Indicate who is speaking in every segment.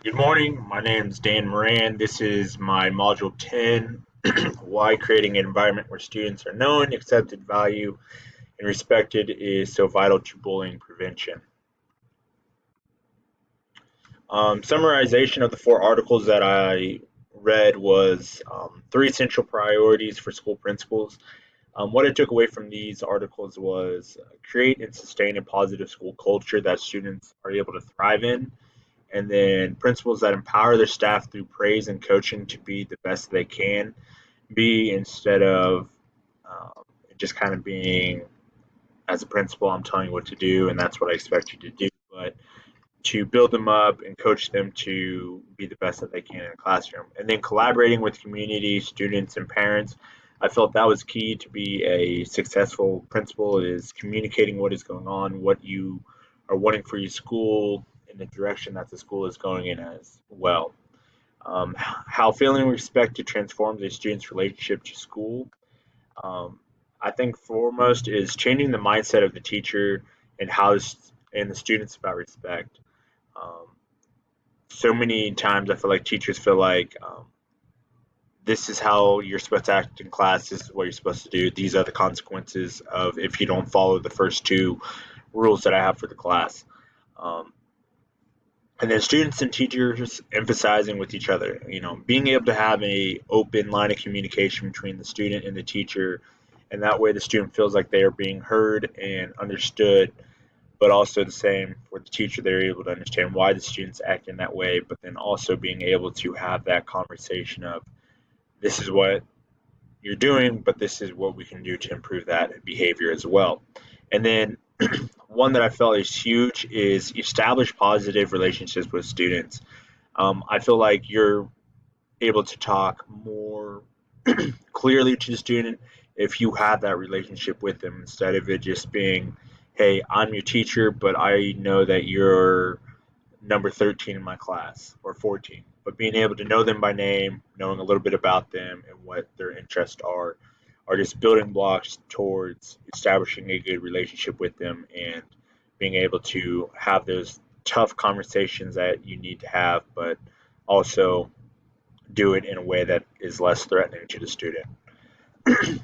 Speaker 1: Good morning. My name is Dan Moran. This is my Module 10, Why Creating an Environment Where Students Are Known, Accepted, Valued, and Respected is So Vital to Bullying Prevention. Summarization of the four articles that I read was three essential priorities for school principals. What I took away from these articles was create and sustain a positive school culture that students are able to thrive in, and then principals that empower their staff through praise and coaching to be the best they can be instead of just kind of being, as a principal, I'm telling you what to do and that's what I expect you to do, but to build them up and coach them to be the best that they can in the classroom. And then collaborating with community, students, and parents. I felt that was key to be a successful principal is communicating what is going on, what you are wanting for your school, in the direction that the school is going in as well. How feeling respect to transform the student's relationship to school. Um, I think foremost is changing the mindset of the teacher and and the students about respect. Um, so many times I feel like teachers feel like this is how you're supposed to act in class. This is what you're supposed to do. These are the consequences of if you don't follow the first two rules that I have for the class. Um, and then students and teachers emphasizing with each other, being able to have a open line of communication between the student and the teacher, and that way the student feels like they are being heard and understood, but also the same for the teacher. They're able to understand why the students act in that way, but then also being able to have that conversation of this is what you're doing, but this is what we can do to improve that behavior as well. And then one that I felt is huge is establish positive relationships with students. I feel like you're able to talk more clearly to the student if you have that relationship with them instead of it just being, hey, I'm your teacher, but I know that you're number 13 in my class or 14. But being able to know them by name, knowing a little bit about them and what their interests are just building blocks towards establishing a good relationship with them and being able to have those tough conversations that you need to have, but also do it in a way that is less threatening to the student.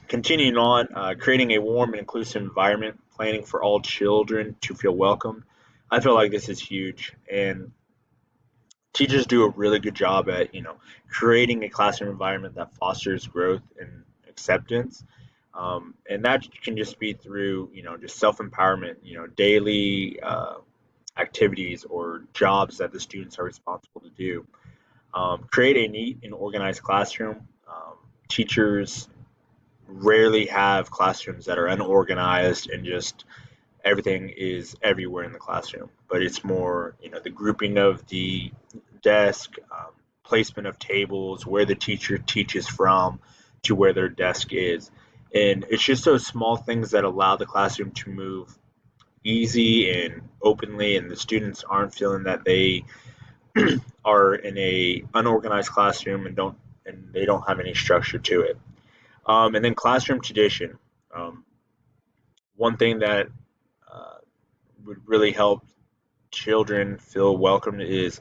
Speaker 1: Continuing on, creating a warm and inclusive environment, planning for all children to feel welcome. I feel like this is huge, and teachers do a really good job at creating a classroom environment that fosters growth and acceptance, and that can just be through just self empowerment, daily activities or jobs that the students are responsible to do. Create a neat and organized classroom. Teachers rarely have classrooms that are unorganized and just everything is everywhere in the classroom, but it's more, the grouping of the desk, placement of tables, where the teacher teaches from to where their desk is. And it's just those small things that allow the classroom to move easy and openly, and the students aren't feeling that they are in a unorganized classroom and they don't have any structure to it. And then classroom tradition. Um, One thing that uh, would really help children feel welcomed is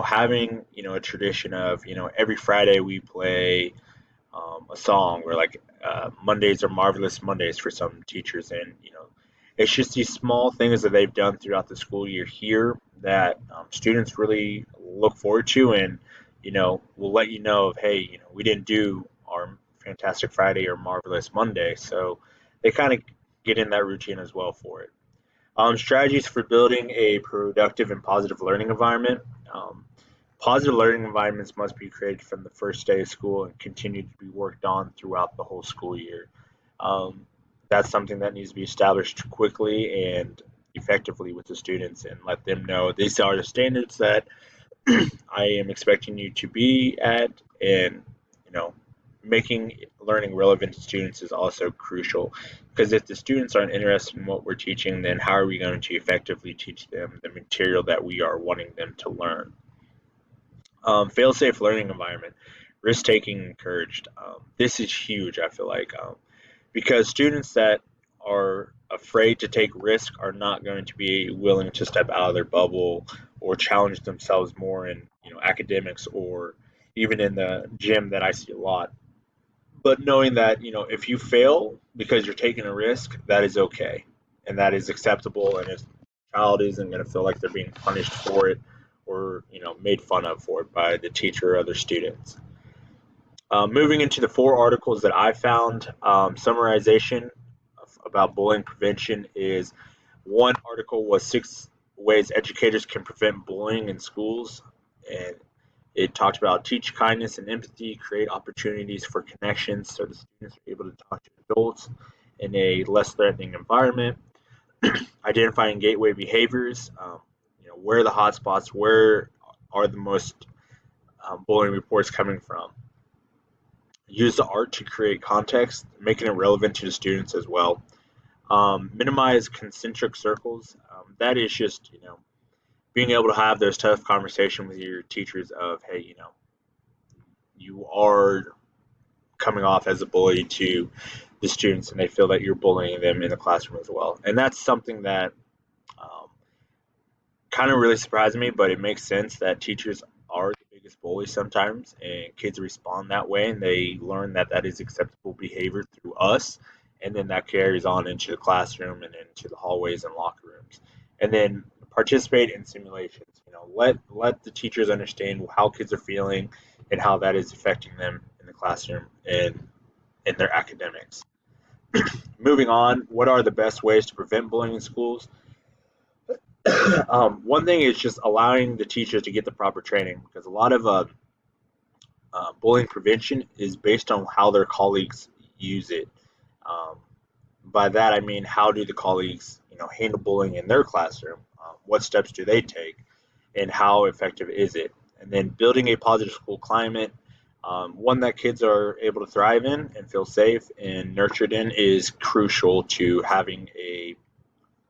Speaker 1: having a tradition of every Friday we play a song, or like Mondays are marvelous Mondays for some teachers, and it's just these small things that they've done throughout the school year here that students really look forward to, and will let you know of, hey, we didn't do our fantastic Friday or marvelous Monday, so they kind of get in that routine as well for it. Strategies for building a productive and positive learning environment. Um, Positive learning environments must be created from the first day of school and continue to be worked on throughout the whole school year. Um, that's something that needs to be established quickly and effectively with the students and let them know these are the standards that I am expecting you to be at, and you know, making learning relevant to students is also crucial because if the students aren't interested in what we're teaching, then how are we going to effectively teach them the material that we are wanting them to learn? Fail-safe learning environment, risk-taking encouraged. This is huge. I feel like because students that are afraid to take risk are not going to be willing to step out of their bubble or challenge themselves more in academics or even in the gym that I see a lot. But knowing that if you fail because you're taking a risk, that is okay and that is acceptable, and if the child isn't going to feel like they're being punished for it or made fun of for it by the teacher or other students. Moving into the four articles that I found, summarization about bullying prevention is one article was 6 ways educators can prevent bullying in schools, and it talked about teach kindness and empathy, create opportunities for connections so the students are able to talk to adults in a less threatening environment. Identifying gateway behaviors, where are the hotspots, where are the most bullying reports coming from. Use the art to create context, making it relevant to the students as well. Minimize concentric circles. That is just being able to have those tough conversations with your teachers of, hey, you are coming off as a bully to the students, and they feel that you're bullying them in the classroom as well. And that's something that um, kind of really surprised me, but it makes sense that teachers are the biggest bullies sometimes, and kids respond that way, and they learn that that is acceptable behavior through us, and then that carries on into the classroom and into the hallways and locker rooms. And then participate in simulations. Let the teachers understand how kids are feeling and how that is affecting them in the classroom and in their academics. Moving on, what are the best ways to prevent bullying in schools? One thing is just allowing the teachers to get the proper training, because a lot of bullying prevention is based on how their colleagues use it. Um, by that I mean, how do the colleagues handle bullying in their classroom? What steps do they take, and how effective is it? And then building a positive school climate, one that kids are able to thrive in and feel safe and nurtured in, is crucial to having a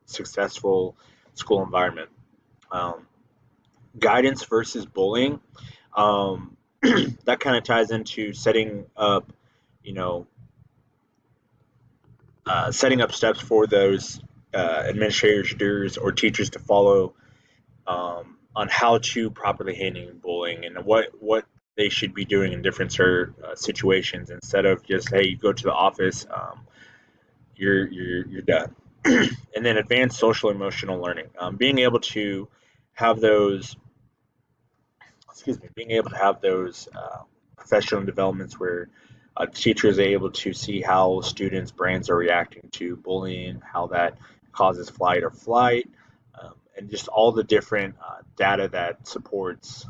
Speaker 1: successful school environment. Um, Guidance versus bullying. Um, that kind of ties into you know, setting up steps for those administrators or teachers to follow on how to properly handle bullying and what they should be doing in different situations, instead of just, hey, you go to the office, you're done. And then advanced social emotional learning, being able to have those being able to have those professional developments where teachers are able to see how students' brains are reacting to bullying, how that causes flight or flight, and just all the different data that supports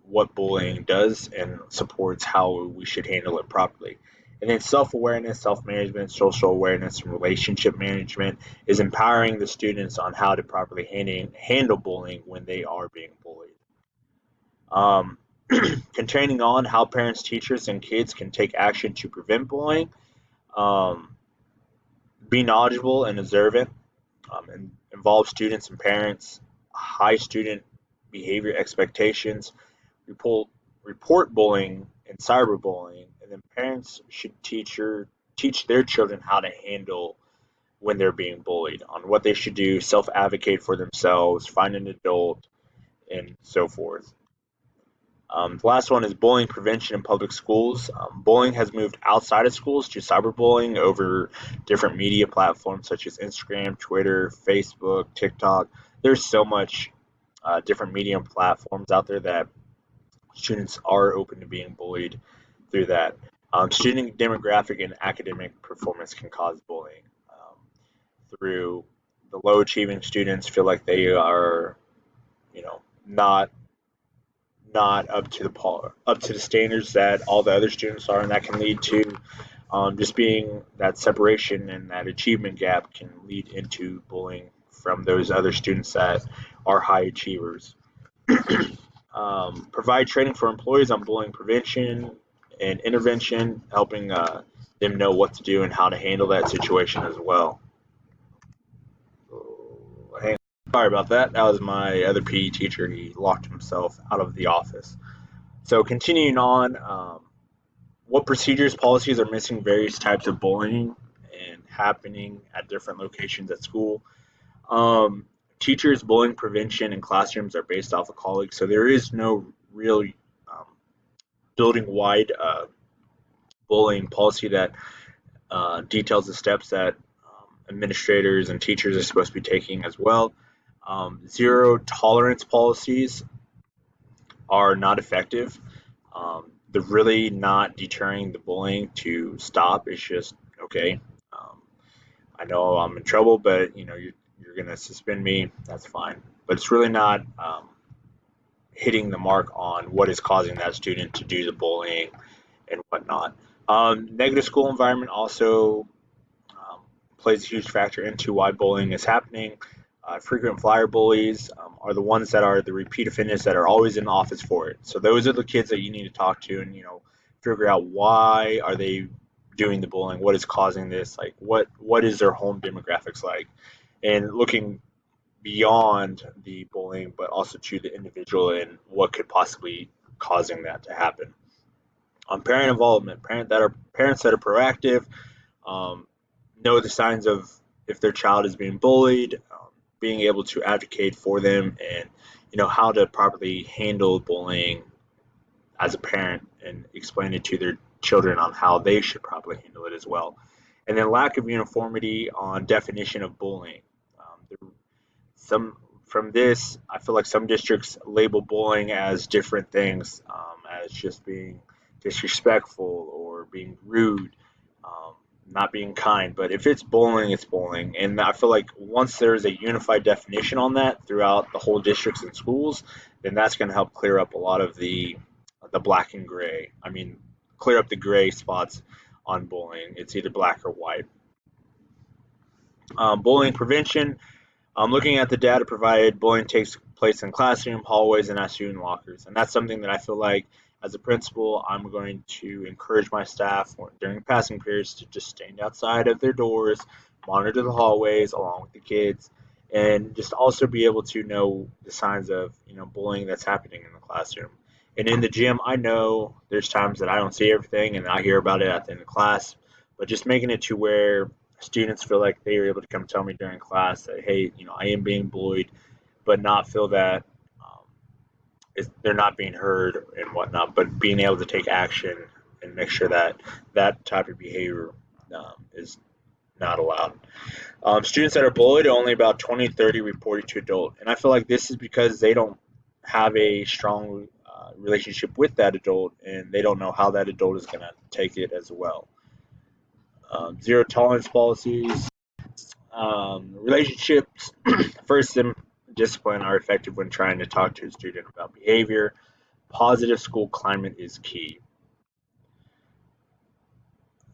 Speaker 1: what bullying does and supports how we should handle it properly. And then self awareness, self management, social awareness, and relationship management is empowering the students on how to properly handle bullying when they are being bullied. Um, Containing on how parents, teachers, and kids can take action to prevent bullying. Um, be knowledgeable and observant, and involve students and parents. High student behavior expectations. Report, report bullying and cyberbullying, and then parents should teach their children how to handle when they're being bullied, on what they should do, self advocate for themselves, find an adult, and so forth. The last one is bullying prevention in public schools. Bullying has moved outside of schools to cyberbullying over different media platforms such as Instagram, Twitter, Facebook, TikTok. There's so much different media platforms out there that students are open to being bullied through that. Student demographic and academic performance can cause bullying. Through the low achieving students feel like they are, you know, not up to the standards that all the other students are, and that can lead to just being that separation, and that achievement gap can lead into bullying from those other students that are high achievers. Provide training for employees on bullying prevention and intervention, helping them know what to do and how to handle that situation as well. So, sorry about that. That was my other PE teacher. He locked himself out of the office. So continuing on, what procedures, policies are missing various types of bullying and happening at different locations at school. Um, Teachers' bullying prevention in classrooms are based off of colleagues, so there is no real um, building-wide bullying policy that details the steps that administrators and teachers are supposed to be taking as well. Zero tolerance policies are not effective. They're really not deterring the bullying to stop. It's just okay. Um, I know I'm in trouble, but you're gonna suspend me. That's fine. But it's really not hitting the mark on what is causing that student to do the bullying and whatnot. Negative school environment also um, plays a huge factor into why bullying is happening. Frequent flyer bullies are the ones that are the repeat offenders that are always in the office for it. So those are the kids that you need to talk to and figure out why are they doing the bullying, what is causing this, like what is their home demographics like, and looking beyond the bullying, but also to the individual and what could possibly causing that to happen. Parent involvement, parents that are proactive, um, know the signs of if their child is being bullied, being able to advocate for them, and how to properly handle bullying as a parent and explain it to their children on how they should probably handle it as well. And then lack of uniformity on definition of bullying. Some from this, I feel like some districts label bullying as different things, as just being disrespectful or being rude, um, not being kind. But if it's bullying, it's bullying. And I feel like once there's a unified definition on that throughout the whole districts and schools, then that's going to help clear up a lot of the black and gray. I mean, clear up the gray spots on bullying. It's either black or white. Bullying prevention. Looking at the data provided, bullying takes place in classroom, hallways, and at student lockers. And that's something that I feel like as a principal, I'm going to encourage my staff during passing periods to just stand outside of their doors, monitor the hallways along with the kids, and just also be able to know the signs of bullying that's happening in the classroom. And in the gym, I know there's times that I don't see everything and I hear about it at the end of class, but just making it to where students feel like they are able to come tell me during class that, hey, I am being bullied, but not feel that they're not being heard and whatnot, but being able to take action and make sure that that type of behavior is not allowed. Students that are bullied, only about 20-30 reported to adult. And I feel like this is because they don't have a strong relationship with that adult and they don't know how that adult is going to take it as well. Zero tolerance policies. Relationships, first, and discipline are effective when trying to talk to a student about behavior. Positive school climate is key.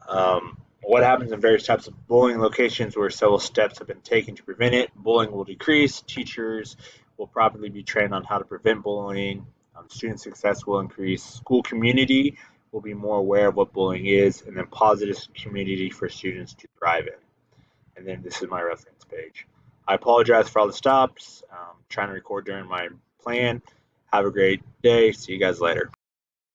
Speaker 1: What happens in various types of bullying locations where several steps have been taken to prevent it? Bullying will decrease. Teachers will properly be trained on how to prevent bullying. Student success will increase. School community will be more aware of what bullying is, and then positive community for students to thrive in. And then this is my reference page. I apologize for all the stops. Trying to record during my plan. Have a great day. See you guys later.